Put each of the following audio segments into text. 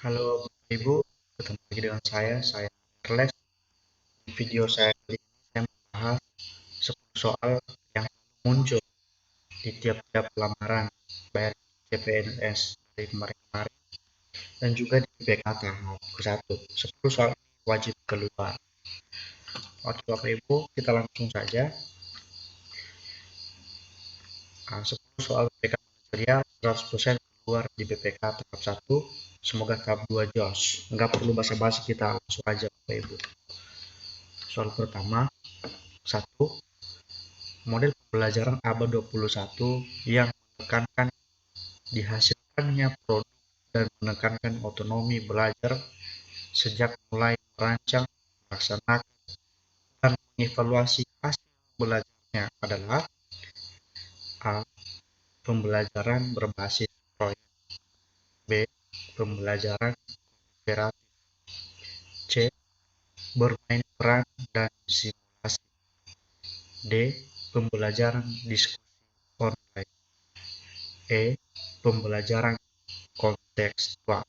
Halo Bapak Ibu, ketemu lagi dengan saya Erles. Di video saya kali ini saya membahas 10 soal yang muncul di tiap-tiap lamaran baik CPNS dari kemarin-kemarin dan juga di BK tahap ke-1. 10 soal ini wajib keluar. Oke Bapak Ibu, kita langsung saja. 10 soal BPK material 100% keluar di BPK tahap 1. Semoga tahap 2 jos. Nggak perlu basa-basi, kita langsung aja Bapak Ibu. Soal pertama, 1. Model pembelajaran abad 21 yang menekankan dihasilkannya produk dan menekankan otonomi belajar sejak mulai merancang, melaksanakan, dan mengevaluasi hasil belajarnya adalah A. Pembelajaran berbasis proyek. B. Pembelajaran kooperatif. C. Bermain peran dan simulasi. D. Pembelajaran diskusi online. E. Pembelajaran kontekstual.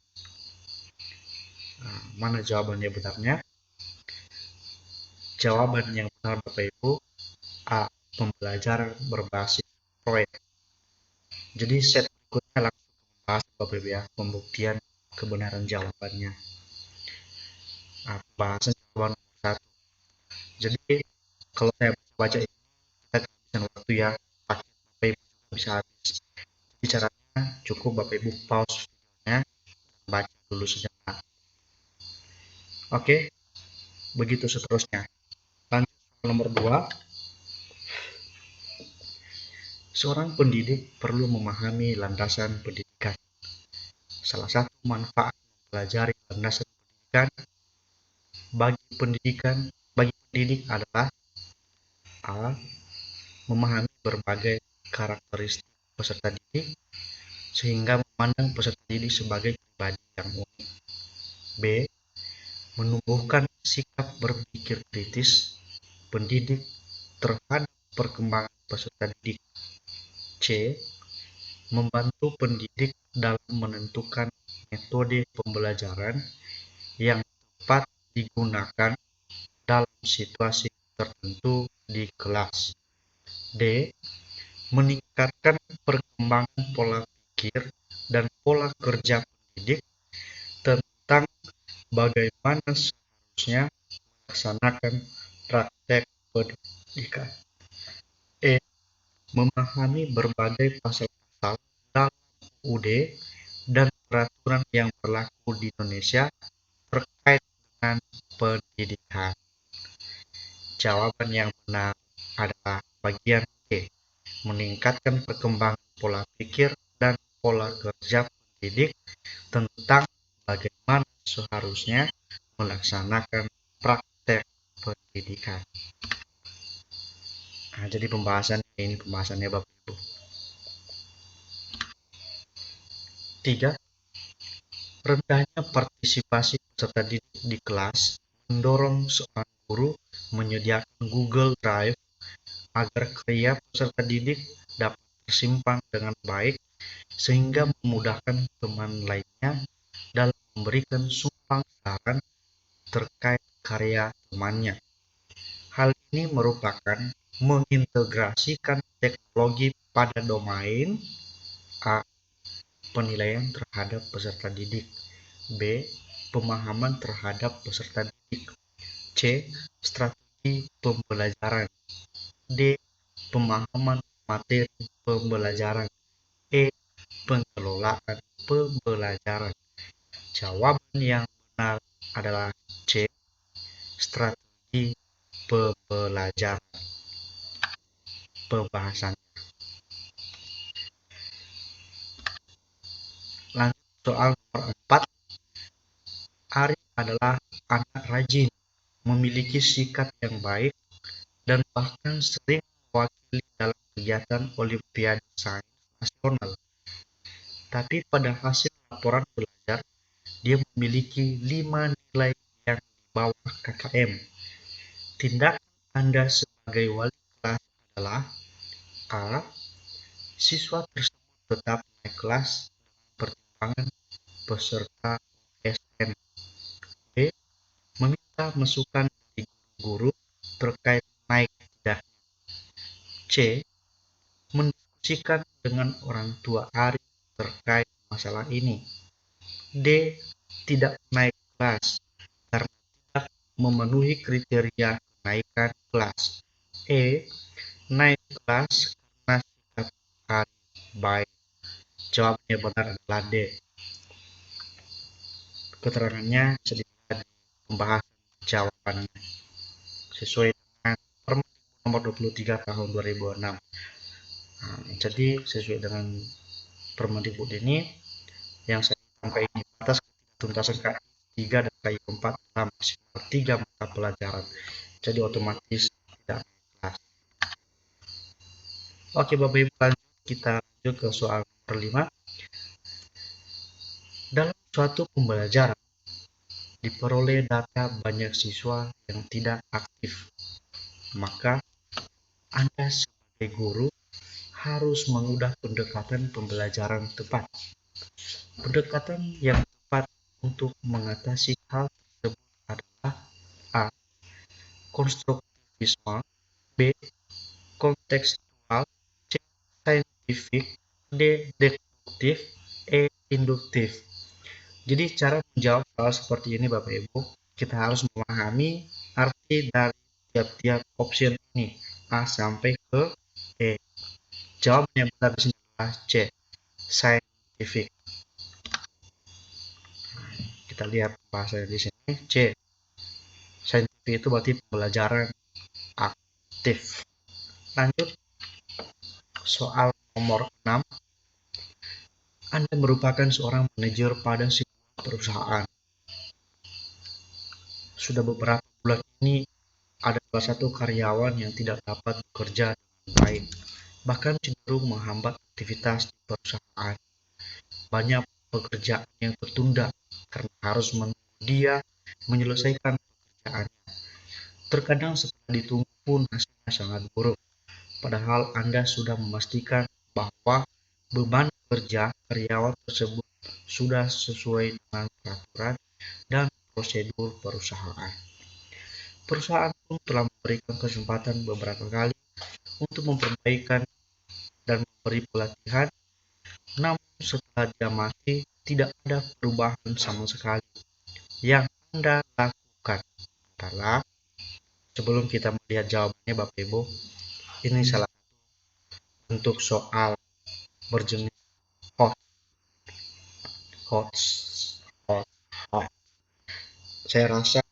Mana jawaban yang benarnya? Jawaban yang benar Bapak Ibu, A. Pembelajaran berbasis proyek. Jadi set berikutnya langsung membahas Bapak Ibu ya, pembuktian kebenaran jawabannya. Pembahasan jawaban nomor 1. Jadi kalau saya baca ini, kita kehabisan waktu ya, paket Bapak Ibu juga bisa habis. Jadi caranya cukup Bapak Ibu pause videonya, baca dulu sejenak. Oke, begitu seterusnya. Lanjut soal nomor 2. Seorang pendidik perlu memahami landasan pendidikan. Salah satu manfaat mempelajari landasan pendidikan bagi pendidik adalah A. Memahami berbagai karakteristik peserta didik sehingga memandang peserta didik sebagai pribadi yang unik. B. Menumbuhkan sikap berpikir kritis pendidik terhadap perkembangan peserta didik. C. Membantu pendidik dalam menentukan metode pembelajaran yang tepat digunakan dalam situasi tertentu di kelas. D. Meningkatkan perkembangan pola pikir dan pola kerja pendidik tentang bagaimana seharusnya melaksanakan praktek pendidikan. E. Memahami berbagai pasal-pasal dalam UUD dan peraturan yang berlaku di Indonesia terkait dengan pendidikan. Jawaban yang benar adalah bagian C. Meningkatkan perkembangan pola pikir dan pola kerja pendidik tentang bagaimana seharusnya melaksanakan praktek pendidikan. Jadi pembahasannya Bapak Ibu. 3. Rendahnya partisipasi peserta didik di kelas mendorong seorang guru menyediakan Google Drive agar karya peserta didik dapat tersimpan dengan baik sehingga memudahkan teman lainnya dalam memberikan sumbang saran terkait karya temannya. Hal ini merupakan mengintegrasikan teknologi pada domain A. Penilaian terhadap peserta didik. B. Pemahaman terhadap peserta didik. C. Strategi pembelajaran. D. Pemahaman materi pembelajaran. E. Pengelolaan pembelajaran. Jawaban yang benar adalah C. Strategi pembelajaran. Pembahasan. Lanjut soal nomor 4. Arif adalah anak rajin, memiliki sikap yang baik, dan bahkan sering mewakili dalam kegiatan Olimpiade Sains Nasional. Tapi pada hasil laporan belajar, dia memiliki 5 nilai yang di bawah KKM. Tindakan Anda sebagai wali kelas adalah A. Siswa tersebut tetap naik kelas dengan pertimbangan peserta ASN. B. Meminta masukan dari guru terkait naik tidaknya. C. Mendiskusikan dengan orang tua Ari terkait masalah ini. D. Tidak naik kelas karena tidak memenuhi kriteria kenaikan kelas. E. Naik kelas karena sikap Ari baik. Jawabannya benar adalah D. Keterangannya bisa dilihat di pembahasan jawabannya sesuai dengan Permendikbud nomor 23 tahun 2006. Jadi sesuai dengan Permendikbud ini yang saya sampaikan ini batas tuntasan KI 3 dan KI 4 dalam maksimal 3 mata pelajaran. Jadi otomatis tidak naik kelas. Oke Bapak Ibu, kita lanjut ke soal nomor 5. Dalam suatu pembelajaran diperoleh data banyak siswa yang tidak aktif, maka Anda sebagai guru harus mengubah pendekatan pembelajaran tepat. Pendekatan yang tepat untuk mengatasi hal tersebut adalah A. Konstruktivisme, B. Kontekstual, C. Saintifik, D. Deduktif, E. Induktif. Jadi cara menjawab soal seperti ini Bapak Ibu, kita harus memahami arti dari tiap-tiap opsi ini A sampai ke E. Jawaban yang benar di sini adalah C, scientific. Kita lihat bahasanya di sini C. Scientific itu berarti pembelajaran aktif. Lanjut soal nomor 6. Anda merupakan seorang manajer pada sebuah perusahaan. Sudah beberapa bulan ini ada salah satu karyawan yang tidak dapat bekerja dengan baik, bahkan cenderung menghambat aktivitas di perusahaan. Banyak pekerjaan yang tertunda karena harus menunggu dia menyelesaikan pekerjaannya. Terkadang setelah ditunggu pun hasilnya sangat buruk, padahal Anda sudah memastikan bahwa beban kerja karyawan tersebut sudah sesuai dengan peraturan dan prosedur perusahaan. Perusahaan pun telah memberikan kesempatan beberapa kali untuk memperbaikan dan memberi pelatihan, namun setelah dia mati tidak ada perubahan sama sekali. Yang Anda lakukan adalah, sebelum kita melihat jawabannya Bapak Ibu, ini salah satu bentuk soal berjenis hoax. Saya rasa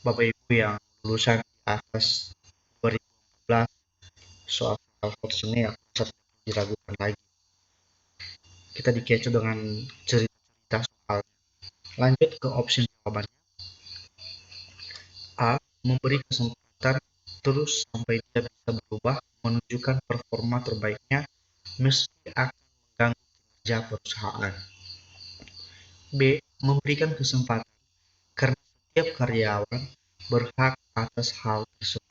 Bapak Ibu yang lulusan di atas 2014 soal hoax ini akan tidak diragukan lagi. Kita dikecoh dengan cerita soal. Lanjut ke opsi jawabannya. A. Memberi kesempatan terus sampai dia bisa berubah menunjukkan performa terbaiknya meski akan mengganggu kinerja perusahaan. B. Memberikan kesempatan karena setiap karyawan berhak atas hal tersebut.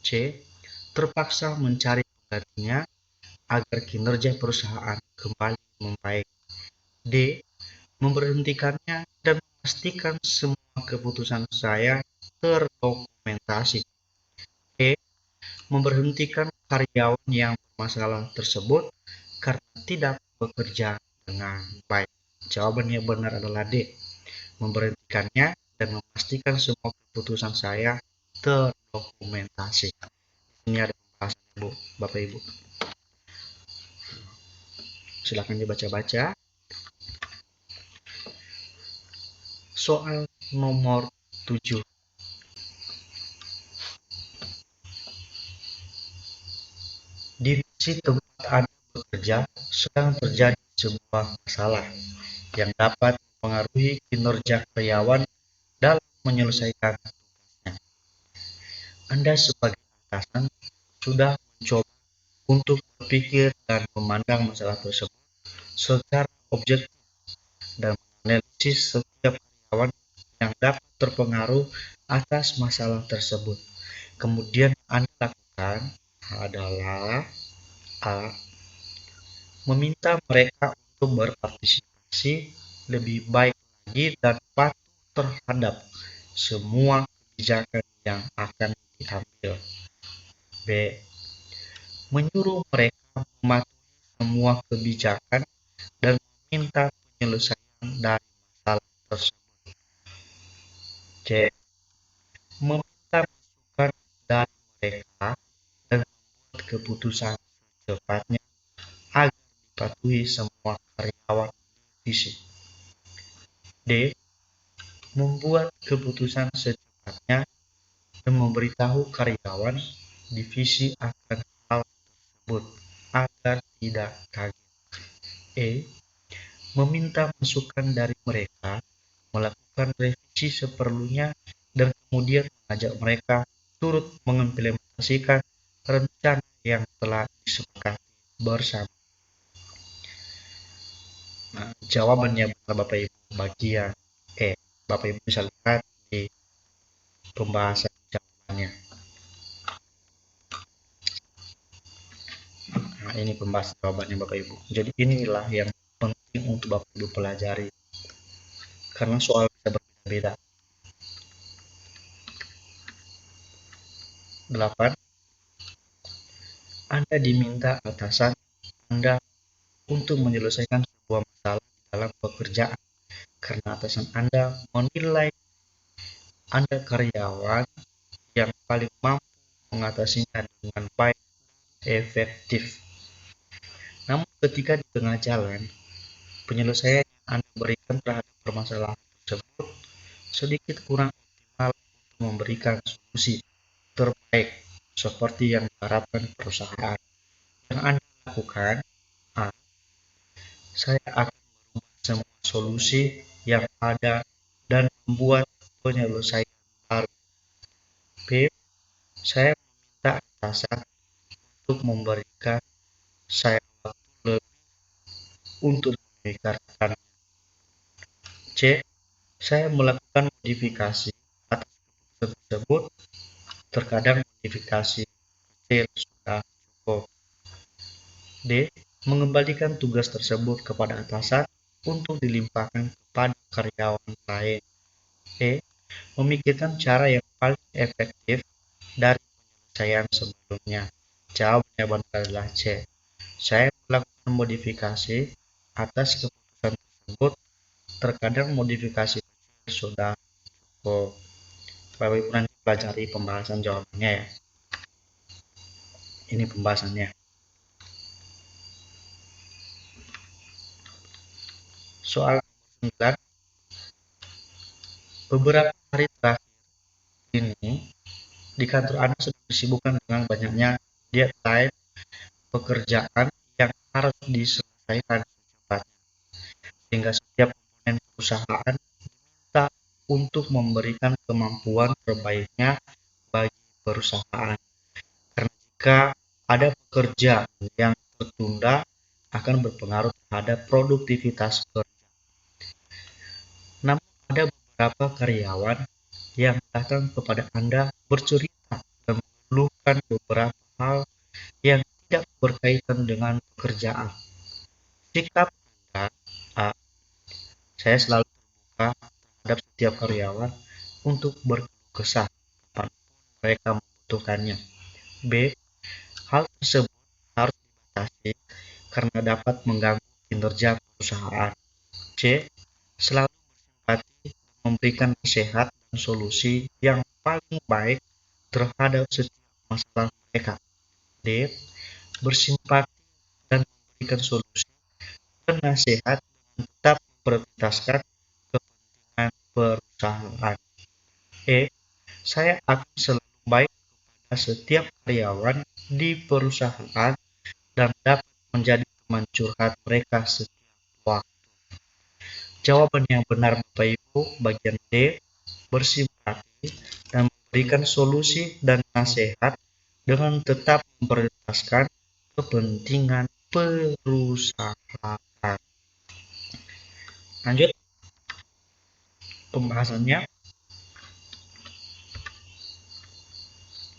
C. Terpaksa mencari penggantinya agar kinerja perusahaan kembali membaik. D. Memberhentikannya dan memastikan semua keputusan saya terdokumentasi. E. Memberhentikan karyawan yang bermasalah tersebut karena tidak bekerja dengan baik. Jawaban yang benar adalah D. Memberhentikannya dan memastikan semua keputusan saya terdokumentasi. Ini ada pembahasan Bapak Ibu. Silakan dibaca-baca. Soal nomor 7. Di tempat Anda bekerja sedang terjadi sebuah masalah yang dapat mempengaruhi kinerja karyawan dalam menyelesaikan tugasnya. Anda sebagai atasan sudah mencoba untuk berpikir dan memandang masalah tersebut secara objektif dan menganalisis setiap karyawan yang dapat terpengaruh atas masalah tersebut. Kemudian Anda lakukan adalah A. Meminta mereka untuk berpartisipasi lebih baik lagi dan patuh terhadap semua kebijakan yang akan diambil. B. Menyuruh mereka mematuhi semua kebijakan dan meminta penyelesaian dari masalah tersebut. C. Meminta masukan dari mereka dan membuat keputusan secepatnya agar dipatuhi semua karyawan divisi. D. Membuat keputusan secepatnya dan memberitahu karyawan divisi akan hal tersebut agar tidak kaget. E. Meminta masukan dari mereka, melakukan revisi seperlunya, dan kemudian mengajak mereka turut mengimplementasikan rencana yang telah disepakati bersama. Nah, jawabannya Bapak Ibu bagian E. Bapak Ibu bisa lihat di pembahasan jawabannya. Nah, ini pembahasan jawabannya Bapak Ibu. Jadi inilah yang penting untuk Bapak Ibu pelajari. Karena soal bisa berbeda-beda. 8. Anda diminta atasan Anda untuk menyelesaikan sebuah masalah dalam pekerjaan karena atasan Anda menilai Anda karyawan yang paling mampu mengatasinya dengan baik dan efektif. Namun ketika di tengah jalan, penyelesaian yang Anda berikan terhadap permasalahan tersebut sedikit kurang optimal untuk memberikan solusi terbaik seperti yang diharapkan perusahaan. Yang Anda lakukan, A. Saya akan merubah semua solusi yang ada dan membuat penyelesaian baru. B. Saya meminta atasan untuk memberikan saya waktu lebih untuk memikirkannya. C. Saya melakukan modifikasi atas keputusan tersebut. Terkadang modifikasi kecil sudah cukup. D. Mengembalikan tugas tersebut kepada atasan untuk dilimpahkan kepada karyawan lain. E. Memikirkan cara yang paling efektif dari penyelesaian sebelumnya. Jawabannya adalah C. Saya melakukan modifikasi atas keputusan tersebut. Terkadang modifikasi kecil sudah cukup. Bapak Ibu nanti pelajari pembahasan jawabannya ya. Ini pembahasannya. Soal 9. Beberapa hari terakhir ini di kantor Anda sedang disibukkan dengan banyaknya deadline pekerjaan yang harus diselesaikan secepatnya, sehingga setiap komponen perusahaan diminta untuk memberikan kemampuan terbaiknya bagi perusahaan. Karena jika ada pekerjaan yang tertunda akan berpengaruh terhadap produktivitas kerja. Namun ada beberapa karyawan yang datang kepada Anda bercerita dan mengeluhkan beberapa hal yang tidak berkaitan dengan pekerjaan. Sikap Anda, A. Saya selalu terbuka terhadap setiap karyawan untuk berkeluh kesah kapanpun mereka membutuhkannya. B. Hal tersebut harus dibatasi karena dapat mengganggu kinerja perusahaan. C. Selalu bersimpati dan memberikan nasihat dan solusi yang paling baik terhadap setiap masalah mereka. D. Bersimpati dan memberikan solusi dan nasihat dengan tetap memprioritaskan kepentingan perusahaan. E. Saya akan selalu baik kepada setiap karyawan di perusahaan dan dapat menjadi teman curhat mereka setiap waktu. Jawaban yang benar Bapak Ibu bagian D. Bersimpati dan memberikan solusi dan nasihat dengan tetap memprioritaskan kepentingan perusahaan. Lanjut pembahasannya.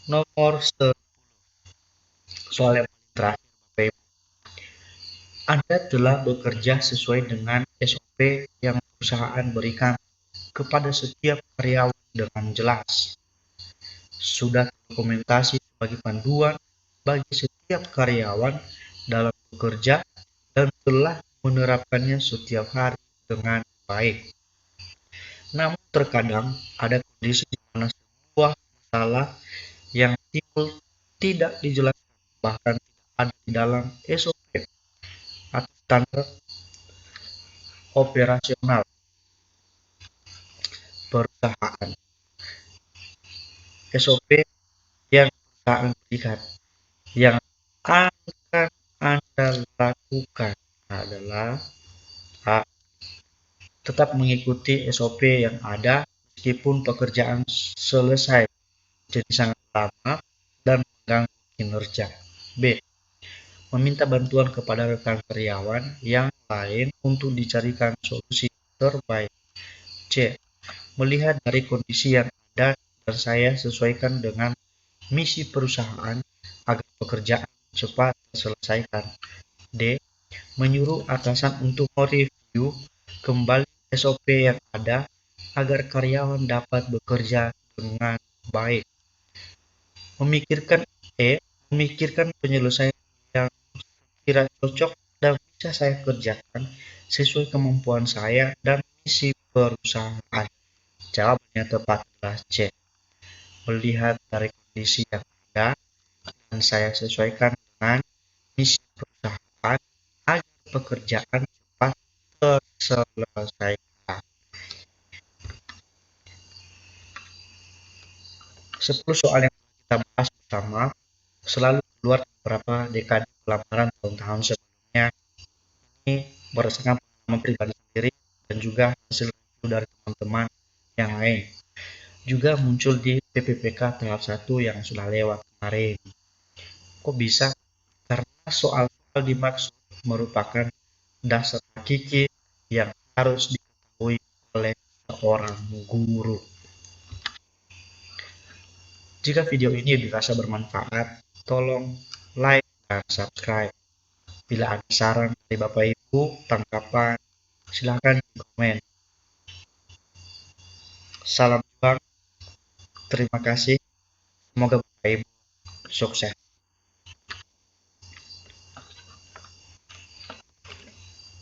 Nomor 10. Soal yang terakhir Bapak Ibu. Anda telah bekerja sesuai dengan SOP yang perusahaan berikan kepada setiap karyawan dengan jelas. Sudah terdokumentasi sebagai panduan bagi setiap karyawan dalam bekerja dan telah menerapkannya setiap hari dengan baik. Namun terkadang ada kondisi di mana sebuah masalah yang timbul tidak dijelaskan, bahkan tidak ada di dalam SOP atau standar operasional perusahaan. SOP yang perusahaan berikan yang akan Anda lakukan adalah A. Tetap mengikuti SOP yang ada meskipun pekerjaan selesai jadi sangat lama dan mengganggu kinerja. B. Meminta bantuan kepada rekan karyawan yang lain untuk dicarikan solusi terbaik. C. Melihat dari kondisi yang ada dan saya sesuaikan dengan misi perusahaan agar pekerjaan cepat terselesaikan. D. Menyuruh atasan untuk mereview kembali SOP yang ada agar karyawan dapat bekerja dengan baik. Memikirkan penyelesaian yang kira cocok dan bisa saya kerjakan sesuai kemampuan saya dan misi perusahaan. Jawaban yang tepat adalah C. Melihat dari kondisi yang ada dan saya sesuaikan dengan misi perusahaan agar pekerjaan cepat terselesaikan. 10 soal yang kita bahas bersama selalu keluar beberapa dekade pelamaran tahun-tahun sebelumnya. Ini berdasarkan pengalaman pribadi sendiri dan juga hasil review dari teman-teman yang lain. Juga muncul di PPPK tahap 1 yang sudah lewat kemarin. Kok bisa? Karena soal-soal dimaksud merupakan dasar hakiki yang harus diketahui oleh seorang guru. Jika video ini dirasa bermanfaat, tolong like dan subscribe. Bila ada saran dari Bapak Ibu, tanggapan, silakan komen. Salam juang. Terima kasih. Semoga Bapak Ibu sukses.